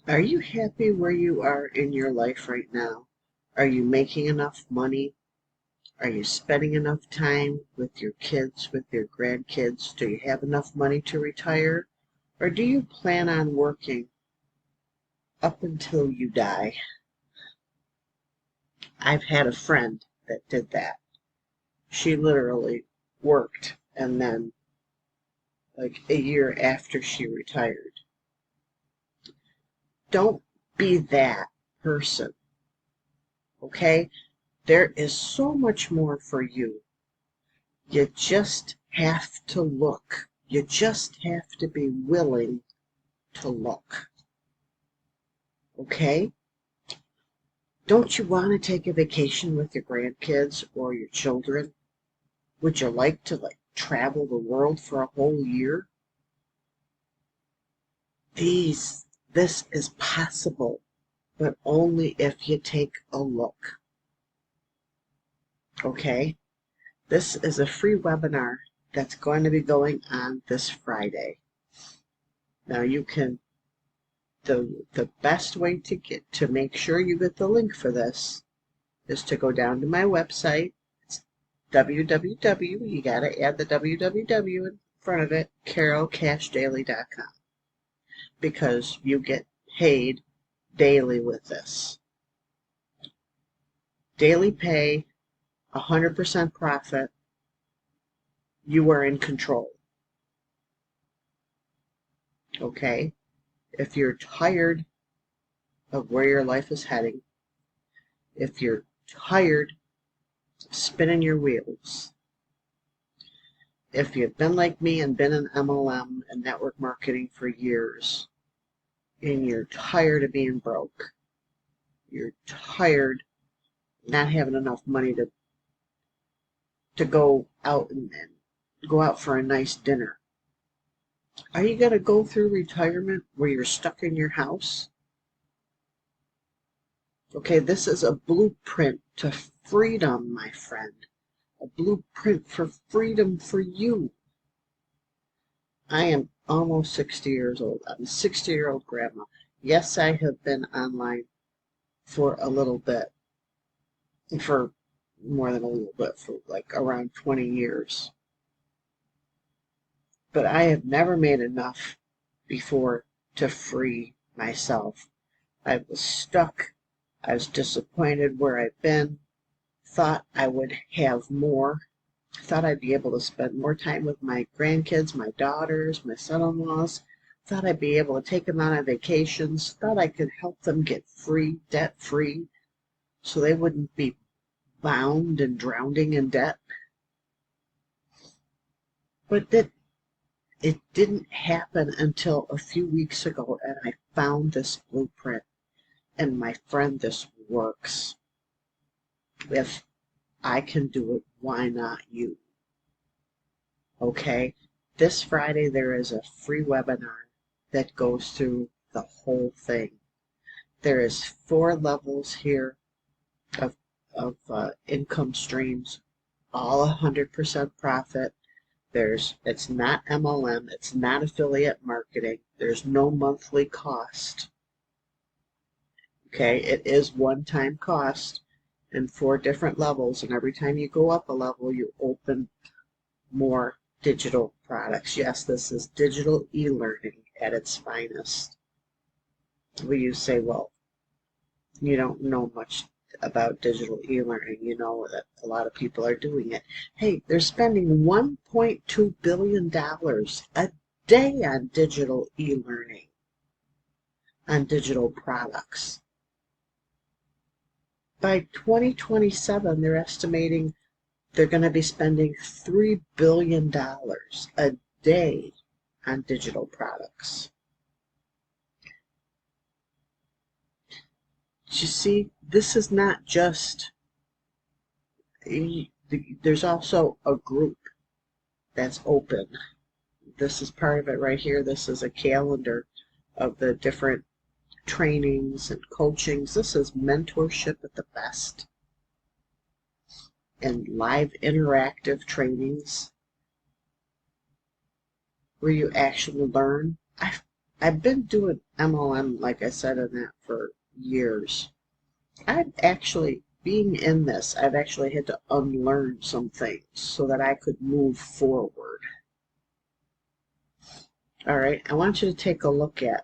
Are you happy where you are in your life right now? Are you making enough money? Are you spending enough time with your kids, with your grandkids? Do you have enough money to retire? Or do you plan on working up until you die? I've had a friend that did that. She literally worked and then, like a year after she retired. Don't be that person, okay? There is so much more for you. You just have to look. You just have to be willing to look. Okay? Don't you want to take a vacation with your grandkids or your children? Would you like to travel the world for a whole year? This is possible, but only if you take a look. Okay? This is a free webinar that's going to be going on this Friday. Now you can the best way to make sure you get the link for this is to go down to my website. It's www, you gotta add the www in front of it, carolcashdaily.com, because you get paid daily with this. Daily pay, 100% profit, you are in control. Okay? If you're tired of where your life is heading, if you're tired of spinning your wheels, if you've been like me and been in MLM and network marketing for years, and you're tired of being broke, you're tired of not having enough money to go out and go out for a nice dinner, are you going to go through retirement where you're stuck in your house? Okay, this is a blueprint to freedom, my friend. A blueprint for freedom for you. I am almost 60 years old. I'm a 60-year-old grandma. Yes, I have been online for a little bit, for more than a little bit, for like around 20 years. But I have never made enough before to free myself. I was stuck. I was disappointed where I've been. Thought I would have more. Thought I'd be able to spend more time with my grandkids, my daughters, my son-in-laws. Thought I'd be able to take them out on vacations. Thought I could help them get free, debt-free, so they wouldn't be bound and drowning in debt. But it didn't happen until a few weeks ago, and I found this blueprint. And my friend, this works. If I can do it, why not you? Okay? This Friday, there is a free webinar that goes through the whole thing. There is 4 levels here of, income streams, all 100% profit. It's not MLM, it's not affiliate marketing. There's no monthly cost. Okay, it is one-time cost in 4 different levels, and every time you go up a level, you open more digital products. Yes, this is digital e-learning at its finest. Where you say, well, you don't know much about digital e-learning. You know that a lot of people are doing it. Hey, they're spending $1.2 billion a day on digital e-learning, on digital products. By 2027, they're estimating they're going to be spending $3 billion a day on digital products. You see, this is not just, there's also a group that's open. This is part of it right here. This is a calendar of the different trainings and coachings. This is mentorship at the best, and live interactive trainings where you actually learn. I've been doing MLM, like I said, in that for years. I've actually, being in this, I've actually had to unlearn some things so that I could move forward. All right, I want you to take a look at,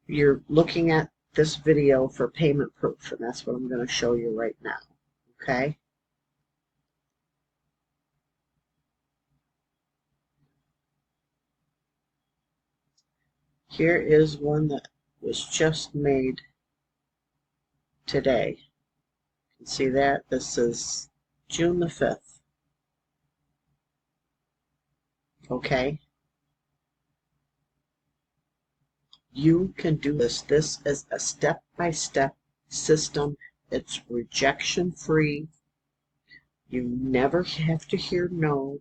you're looking at this video for payment proof, and that's what I'm going to show you right now, okay? Here is one that was just made today. You can see that this is June the 5th, okay? You can do this. This is a step-by-step system. It's rejection-free. You never have to hear no.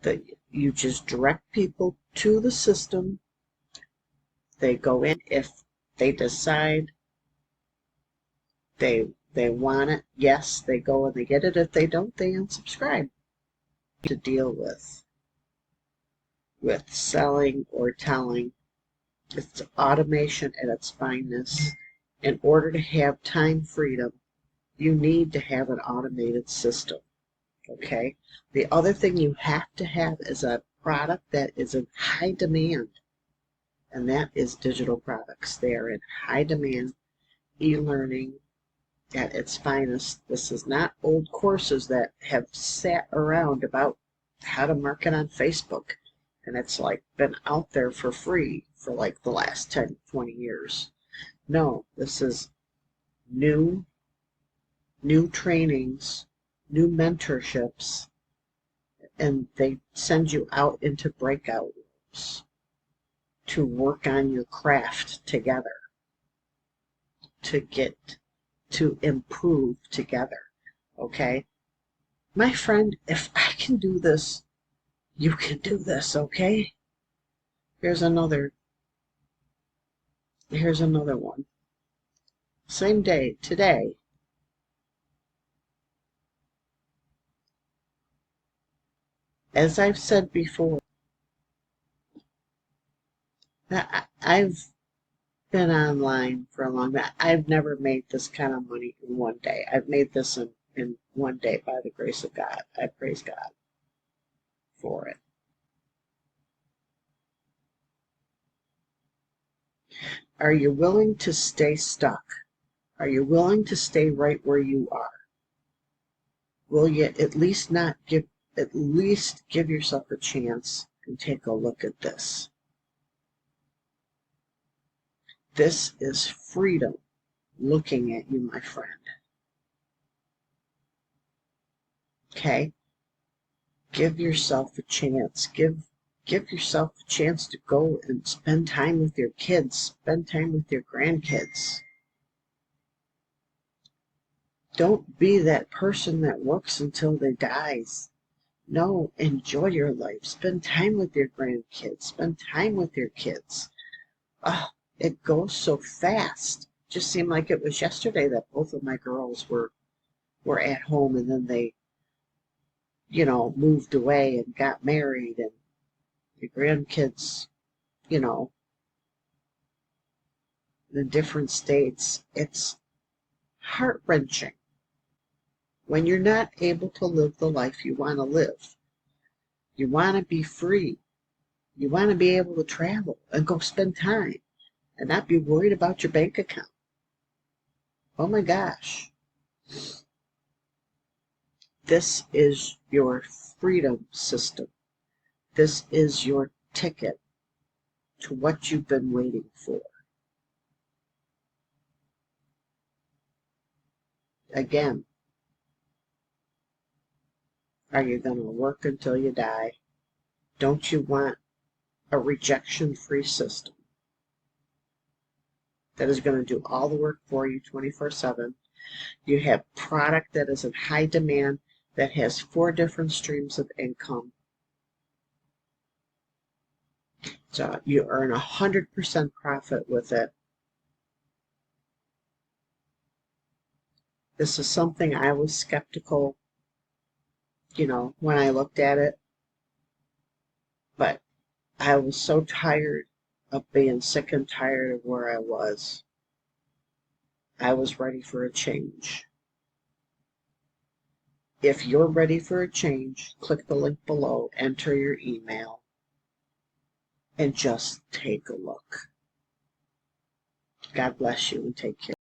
That you just direct people to the system. They go in. If they decide they want it, yes, they go and they get it. If they don't, they unsubscribe. To deal with selling or telling. It's automation at its finest. In order to have time freedom, you need to have an automated system, okay? The other thing you have to have is a product that is in high demand, and that is digital products. They are in high demand, e-learning at its finest. This is not old courses that have sat around about how to market on Facebook, and it's like been out there for free for like the last 10, 20 years. No, this is new trainings, new mentorships, and they send you out into breakout rooms to work on your craft together, to improve together, okay? My friend, if I can do this, you can do this, okay? Here's another one. Same day, today. As I've said before, I've been online for a long time. I've never made this kind of money in one day. I've made this in one day by the grace of God. I praise God for it. Are you willing to stay stuck? Are you willing to stay right where you are? Will you at least give yourself a chance and take a look at this? This is freedom looking at you, my friend. Okay? Give yourself a chance. Give yourself a chance to go and spend time with your kids, spend time with your grandkids. Don't be that person that works until they dies. No, enjoy your life. Spend time with your grandkids. Spend time with your kids. It goes so fast. Just seemed like it was yesterday that both of my girls were at home, and then they, moved away and got married, and the grandkids, in different states. It's heart-wrenching when you're not able to live the life you want to live. You want to be free. You want to be able to travel and go spend time and not be worried about your bank account. Oh my gosh. This is your freedom system. This is your ticket to what you've been waiting for. Again, are you going to work until you die? Don't you want a rejection-free system that is going to do all the work for you 24/7? You have product that is in high demand, that has 4 different streams of income. So you earn 100% profit with it. This is something I was skeptical, when I looked at it. But I was so tired of being sick and tired of where I was. I was ready for a change. If you're ready for a change, click the link below, enter your email, and just take a look. God bless you and take care.